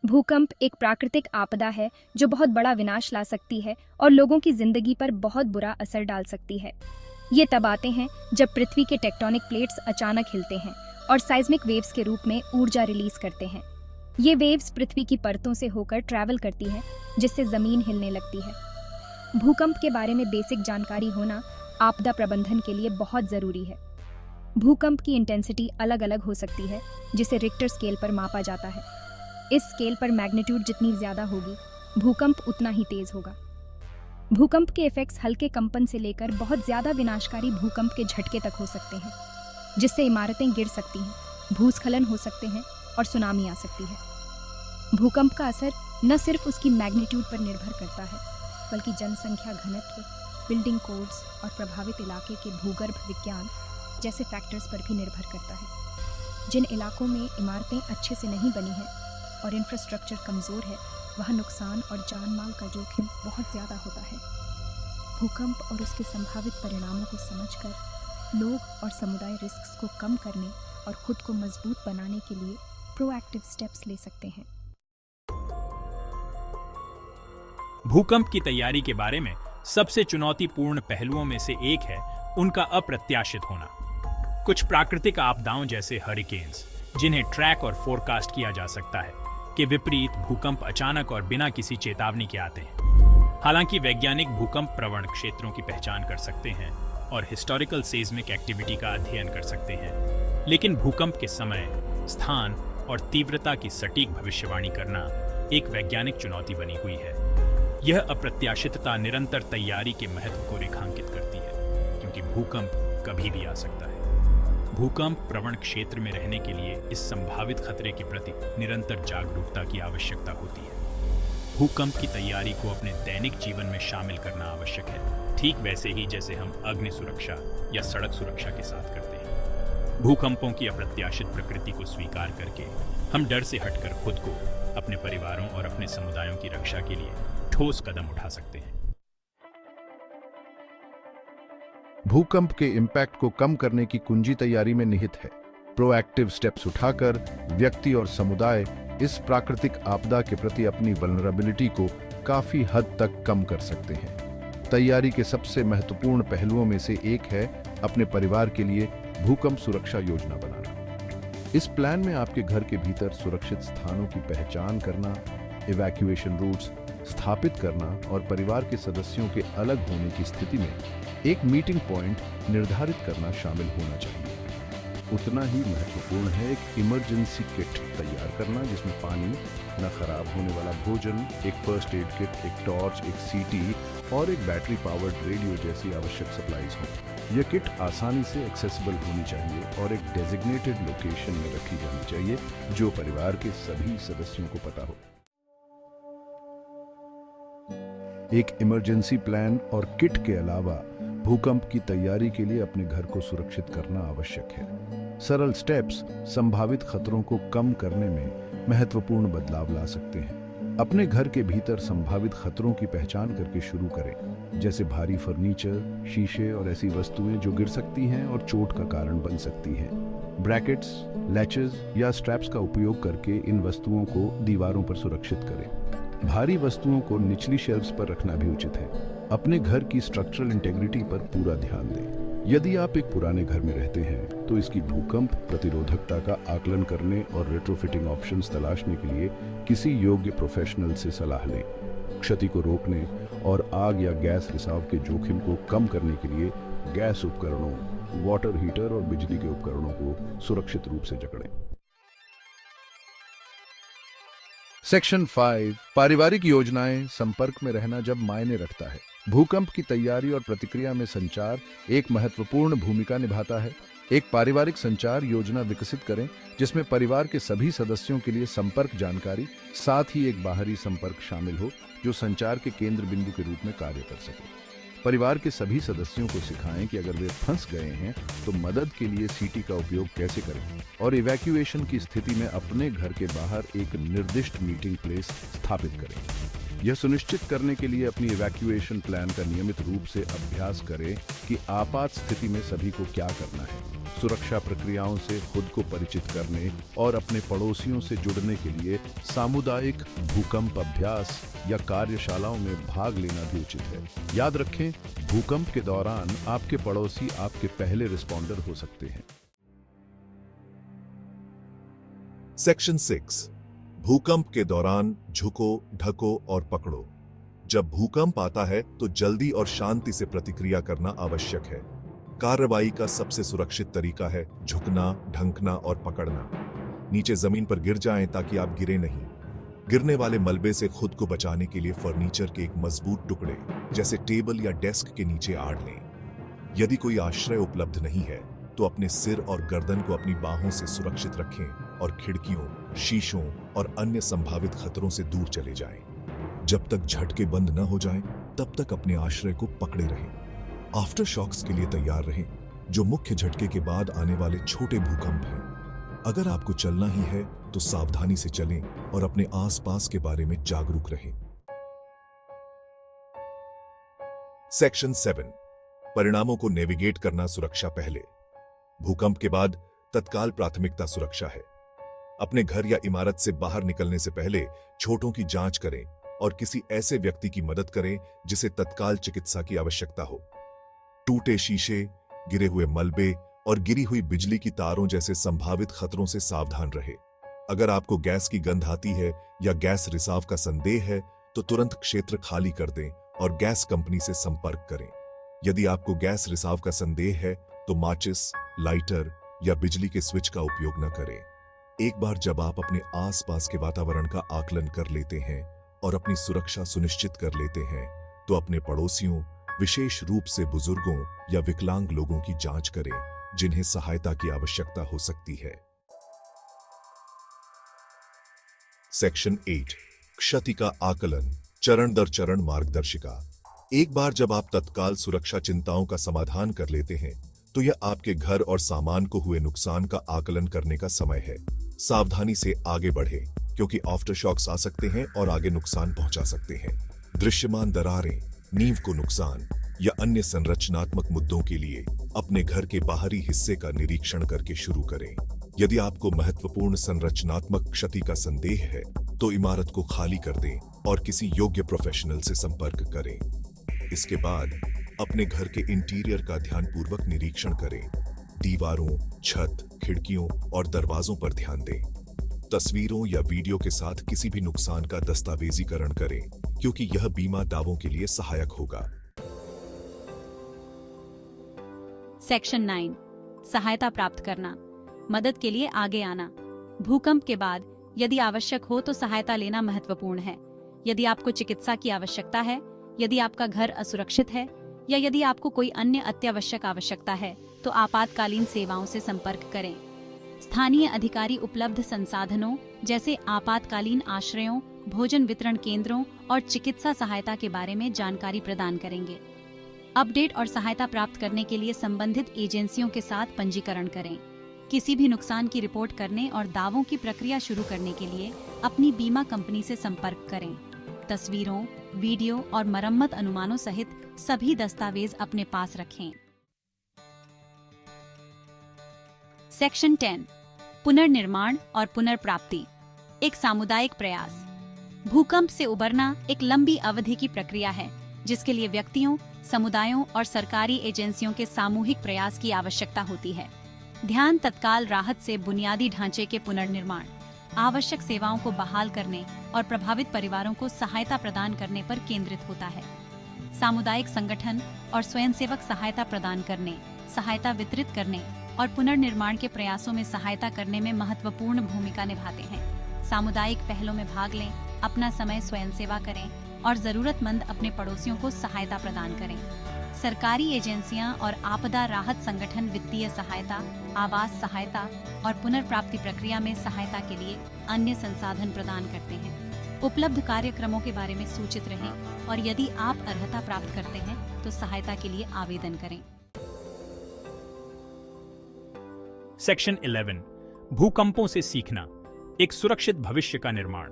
भूकंप एक प्राकृतिक आपदा है जो बहुत बड़ा विनाश ला सकती है और लोगों की जिंदगी पर बहुत बुरा असर डाल सकती है। ये तब आते हैं जब पृथ्वी के टेक्टोनिक प्लेट्स अचानक हिलते हैं और साइज्मिक वेव्स के रूप में ऊर्जा रिलीज करते हैं। ये वेव्स पृथ्वी की परतों से होकर ट्रैवल करती है, जिससे जमीन हिलने लगती है। भूकंप के बारे में बेसिक जानकारी होना आपदा प्रबंधन के लिए बहुत जरूरी है। भूकंप की इंटेंसिटी अलग अलग हो सकती है, जिसे रिक्टर स्केल पर मापा जाता है। इस स्केल पर मैग्नीट्यूड जितनी ज्यादा होगी, भूकंप उतना ही तेज होगा। भूकंप के इफेक्ट्स हल्के कंपन से लेकर बहुत ज्यादा विनाशकारी भूकंप के झटके तक हो सकते हैं, जिससे इमारतें गिर सकती हैं, भूस्खलन हो सकते हैं और सुनामी आ सकती है। भूकंप का असर न सिर्फ उसकी मैग्नीट्यूड पर निर्भर करता है, बल्कि जनसंख्या घनत्व, बिल्डिंग कोड्स और प्रभावित इलाके के भूगर्भ विज्ञान जैसे फैक्टर्स पर भी निर्भर करता है। जिन इलाकों में इमारतें अच्छे से नहीं बनी हैं और इंफ्रास्ट्रक्चर कमज़ोर है, वहाँ नुकसान और जान माल का जोखिम बहुत ज़्यादा होता है। भूकंप और उसके संभावित परिणामों को समझकर लोग और समुदाय रिस्क्स को कम करने और खुद को मजबूत बनाने के लिए प्रोएक्टिव स्टेप्स ले सकते हैं। भूकंप की तैयारी के बारे में सबसे चुनौतीपूर्ण पहलुओं में से एक है उनका अप्रत्याशित होना। कुछ प्राकृतिक आपदाओं जैसे हरिकेन्स, जिन्हें ट्रैक और फोरकास्ट किया जा सकता है, के विपरीत भूकंप अचानक और बिना किसी चेतावनी के आते हैं। हालांकि वैज्ञानिक भूकंप प्रवण क्षेत्रों की पहचान कर सकते हैं और हिस्टोरिकल सेस्मिक एक्टिविटी का अध्ययन कर सकते हैं, लेकिन भूकंप के समय, स्थान और तीव्रता की सटीक भविष्यवाणी करना एक वैज्ञानिक चुनौती बनी हुई है। यह अप्रत्याशितता निरंतर तैयारी के महत्व को रेखांकित करती है, क्योंकि भूकंप कभी भी आ सकता है। भूकंप प्रवण क्षेत्र में रहने के लिए इस संभावित खतरे के प्रति निरंतर जागरूकता की आवश्यकता होती है। भूकंप की तैयारी को अपने दैनिक जीवन में शामिल करना आवश्यक है, ठीक वैसे ही जैसे हम अग्नि सुरक्षा या सड़क सुरक्षा के साथ करते हैं। भूकंपों की अप्रत्याशित प्रकृति को स्वीकार करके हम डर से हटकर खुद को, अपने परिवारों और अपने समुदायों की रक्षा के लिए ठोस कदम उठा सकते हैं। भूकंप के इम्पैक्ट को कम करने की कुंजी तैयारी में निहित है। प्रोएक्टिव स्टेप्स उठाकर व्यक्ति और समुदाय इस प्राकृतिक आपदा के प्रति अपनी वल्नरेबिलिटी को काफी हद तक कम कर सकते हैं। तैयारी के सबसे महत्वपूर्ण पहलुओं में से एक है अपने परिवार के लिए भूकंप सुरक्षा योजना बनाना। इस प्लान में आपके घर के भीतर सुरक्षित स्थानों की पहचान करना, इवैक्यूएशन रूट्स स्थापित करना और परिवार के सदस्यों के अलग होने की स्थिति में एक मीटिंग पॉइंट निर्धारित करना शामिल होना चाहिए। उतना ही महत्वपूर्ण है एक इमरजेंसी किट तैयार करना, जिसमें पानी, न खराब होने वाला भोजन, एक फर्स्ट एड किट, एक टॉर्च, एक सीटी और एक बैटरी पावर्ड रेडियो जैसी आवश्यक सप्लाईज हों। यह किट आसानी से एक्सेसिबल होनी चाहिए और एक डेजिग्नेटेड लोकेशन में रखी जानी चाहिए, जो परिवार के सभी सदस्यों को पता हो। एक इमरजेंसी प्लान और किट के अलावा भूकंप की तैयारी के लिए अपने घर को सुरक्षित करना आवश्यक है। सरल स्टेप्स संभावित खतरों को कम करने में महत्वपूर्ण बदलाव ला सकते हैं। अपने घर के भीतर संभावित खतरों की पहचान करके शुरू करें, जैसे भारी फर्नीचर, शीशे और ऐसी वस्तुएं जो गिर सकती हैं और चोट का कारण बन सकती हैं। ब्रैकेट्स, लैचेस या स्ट्रैप्स का उपयोग करके इन वस्तुओं को दीवारों पर सुरक्षित करें। भारी वस्तुओं को निचली शेल्फ्स पर रखना भी उचित है। अपने घर की स्ट्रक्चरल इंटेग्रिटी पर पूरा ध्यान दें। यदि आप एक पुराने घर में रहते हैं, तो इसकी भूकंप प्रतिरोधकता का आकलन करने और रेट्रोफिटिंग ऑप्शंस तलाशने के लिए किसी योग्य प्रोफेशनल से सलाह लें। क्षति को रोकने और आग या गैस रिसाव के जोखिम को कम करने के लिए गैस उपकरणों, वाटर हीटर और बिजली के उपकरणों को सुरक्षित रूप से जकड़ें। सेक्शन 5, पारिवारिक योजनाएं संपर्क में रहना जब मायने रखता है। भूकंप की तैयारी और प्रतिक्रिया में संचार एक महत्वपूर्ण भूमिका निभाता है। एक पारिवारिक संचार योजना विकसित करें, जिसमें परिवार के सभी सदस्यों के लिए संपर्क जानकारी, साथ ही एक बाहरी संपर्क शामिल हो, जो संचार के केंद्र बिंदु के रूप में कार्य कर सके। परिवार के सभी सदस्यों को सिखाएं कि अगर वे फंस गए हैं तो मदद के लिए सीटी का उपयोग कैसे करें और इवैक्यूएशन की स्थिति में अपने घर के बाहर एक निर्दिष्ट मीटिंग प्लेस स्थापित करें। यह सुनिश्चित करने के लिए अपनी इवैक्यूएशन प्लान का नियमित रूप से अभ्यास करें कि आपात स्थिति में सभी को क्या करना है। सुरक्षा प्रक्रियाओं से खुद को परिचित करने और अपने पड़ोसियों से जुड़ने के लिए सामुदायिक भूकंप अभ्यास या कार्यशालाओं में भाग लेना भी उचित है। याद रखें, भूकंप के दौरान आपके पड़ोसी आपके पहले रिस्पॉन्डर हो सकते हैं। सेक्शन 6, भूकंप के दौरान झुको, ढको और पकड़ो। जब भूकंप आता है तो जल्दी और शांति से प्रतिक्रिया करना आवश्यक है। कार्रवाई का सबसे सुरक्षित तरीका है झुकना, ढंकना और पकड़ना। नीचे जमीन पर गिर जाएं ताकि आप गिरे नहीं। गिरने वाले मलबे से खुद को बचाने के लिए फर्नीचर के एक मजबूत टुकड़े जैसे टेबल या डेस्क के नीचे आड़ लें। यदि कोई आश्रय उपलब्ध नहीं है तो अपने सिर और गर्दन को अपनी बाहों से सुरक्षित रखें और खिड़कियों, शीशों और अन्य संभावित खतरों से दूर चले जाएं। जब तक झटके बंद न हो जाएं, तब तक अपने आश्रय को पकड़े रहें। आफ्टर शॉक्स के लिए तैयार रहें, जो मुख्य झटके के बाद आने वाले छोटे भूकंप हैं। अगर आपको चलना ही है तो सावधानी से चलें और अपने आसपास के बारे में जागरूक रहें। सेक्शन 7, परिणामों को नेविगेट करना सुरक्षा पहले। भूकंप के बाद तत्काल प्राथमिकता सुरक्षा है। अपने घर या इमारत से बाहर निकलने से पहले चोटों की जांच करें और किसी ऐसे व्यक्ति की मदद करें जिसे तत्काल चिकित्सा की आवश्यकता हो। टूटे शीशे, गिरे हुए मलबे और गिरी हुई बिजली की तारों जैसे संभावित खतरों से सावधान रहे। अगर आपको गैस की गंध आती है या गैस रिसाव का संदेह है तो तुरंत क्षेत्र खाली कर दें और गैस कंपनी से संपर्क करें। यदि आपको गैस रिसाव का संदेह है तो माचिस, लाइटर या बिजली के स्विच का उपयोग न करें। एक बार जब आप अपने आसपास के वातावरण का आकलन कर लेते हैं और अपनी सुरक्षा सुनिश्चित कर लेते हैं तो अपने पड़ोसियों, विशेष रूप से बुजुर्गों या विकलांग लोगों की जांच करें जिन्हें सहायता की आवश्यकता हो सकती है। सेक्शन 8, क्षति का आकलन, चरण दर चरण मार्गदर्शिका। एक बार जब आप तत्काल सुरक्षा चिंताओं का समाधान कर लेते हैं तो यह आपके घर और सामान को हुए नुकसान का आकलन करने का समय है। सावधानी से आगे बढ़ें क्योंकि आफ्टर शॉक्स आ सकते हैं और आगे नुकसान पहुंचा सकते हैं। दृश्यमान दरारें, नींव को नुकसान या अन्य संरचनात्मक मुद्दों के लिए अपने घर के बाहरी हिस्से का निरीक्षण करके शुरू करें। यदि आपको महत्वपूर्ण संरचनात्मक क्षति का संदेह है तो इमारत को खाली कर दें और किसी योग्य प्रोफेशनल से संपर्क करें। इसके बाद अपने घर के इंटीरियर का ध्यानपूर्वक निरीक्षण करें। दीवारों, छत, खिड़कियों और दरवाजों पर ध्यान दें। तस्वीरों या वीडियो के साथ किसी भी नुकसान का दस्तावेजीकरण करें क्योंकि यह बीमा दावों के लिए सहायक होगा। सेक्शन 9, सहायता प्राप्त करना, मदद के लिए आगे आना। भूकंप के बाद यदि आवश्यक हो तो सहायता लेना महत्वपूर्ण है। यदि आपको चिकित्सा की आवश्यकता है, यदि आपका घर असुरक्षित है या यदि आपको कोई अन्य अत्यावश्यक आवश्यकता है तो आपातकालीन सेवाओं से संपर्क करें। स्थानीय अधिकारी उपलब्ध संसाधनों जैसे आपातकालीन आश्रयों, भोजन वितरण केंद्रों और चिकित्सा सहायता के बारे में जानकारी प्रदान करेंगे। अपडेट और सहायता प्राप्त करने के लिए संबंधित एजेंसियों के साथ पंजीकरण करें। किसी भी नुकसान की रिपोर्ट करने और दावों की प्रक्रिया शुरू करने के लिए अपनी बीमा कंपनी से संपर्क करें। तस्वीरों, वीडियो और मरम्मत अनुमानों सहित सभी दस्तावेज अपने पास रखें। सेक्शन 10, पुनर्निर्माण और पुनर्प्राप्ति, एक सामुदायिक प्रयास। भूकंप से उबरना एक लंबी अवधि की प्रक्रिया है जिसके लिए व्यक्तियों, समुदायों और सरकारी एजेंसियों के सामूहिक प्रयास की आवश्यकता होती है। ध्यान तत्काल राहत से बुनियादी ढांचे के पुनर्निर्माण, आवश्यक सेवाओं को बहाल करने और प्रभावित परिवारों को सहायता प्रदान करने पर केंद्रित होता है। सामुदायिक संगठन और स्वयंसेवक सहायता प्रदान करने, सहायता वितरित करने और पुनर्निर्माण के प्रयासों में सहायता करने में महत्वपूर्ण भूमिका निभाते हैं। सामुदायिक पहलों में भाग लें, अपना समय स्वयंसेवा करें और जरूरतमंद अपने पड़ोसियों को सहायता प्रदान करें। सरकारी एजेंसियां और आपदा राहत संगठन वित्तीय सहायता, आवास सहायता और पुनर्प्राप्ति प्रक्रिया में सहायता के लिए अन्य संसाधन प्रदान करते हैं। उपलब्ध कार्यक्रमों के बारे में सूचित रहें और यदि आप अर्हता प्राप्त करते हैं तो सहायता के लिए आवेदन करें। सेक्शन 11, भूकंपों से सीखना, एक सुरक्षित भविष्य का निर्माण।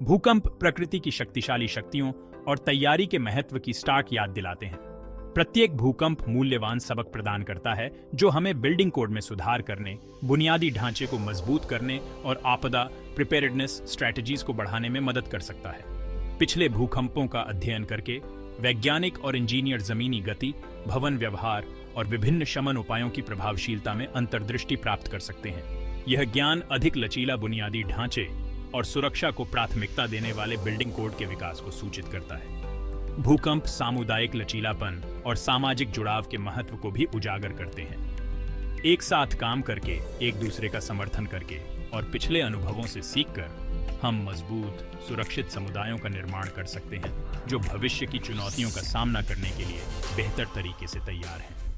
भूकंप प्रकृति की शक्तिशाली शक्तियों और तैयारी के महत्व की स्टार्क याद दिलाते हैं। प्रत्येक भूकंप मूल्यवान सबक प्रदान करता है जो हमें बिल्डिंग कोड में सुधार करने, बुनियादी ढांचे को मजबूत करने और आपदा प्रिपेयर्डनेस स्ट्रैटेजीज को बढ़ाने में मदद कर सकता है। पिछले भूकंपों का अध्ययन करके वैज्ञानिक और इंजीनियर जमीनी गति, भवन व्यवहार और विभिन्न शमन उपायों की प्रभावशीलता में अंतर्दृष्टि प्राप्त कर सकते हैं। यह ज्ञान अधिक लचीला बुनियादी ढांचे और सुरक्षा को प्राथमिकता देने वाले बिल्डिंग कोड के विकास को सूचित करता है। भूकंप सामुदायिक लचीलापन और सामाजिक जुड़ाव के महत्व को भी उजागर करते हैं। एक साथ काम करके, एक दूसरे का समर्थन करके और पिछले अनुभवों से सीखकर हम मजबूत, सुरक्षित समुदायों का निर्माण कर सकते हैं जो भविष्य की चुनौतियों का सामना करने के लिए बेहतर तरीके से तैयार हैं।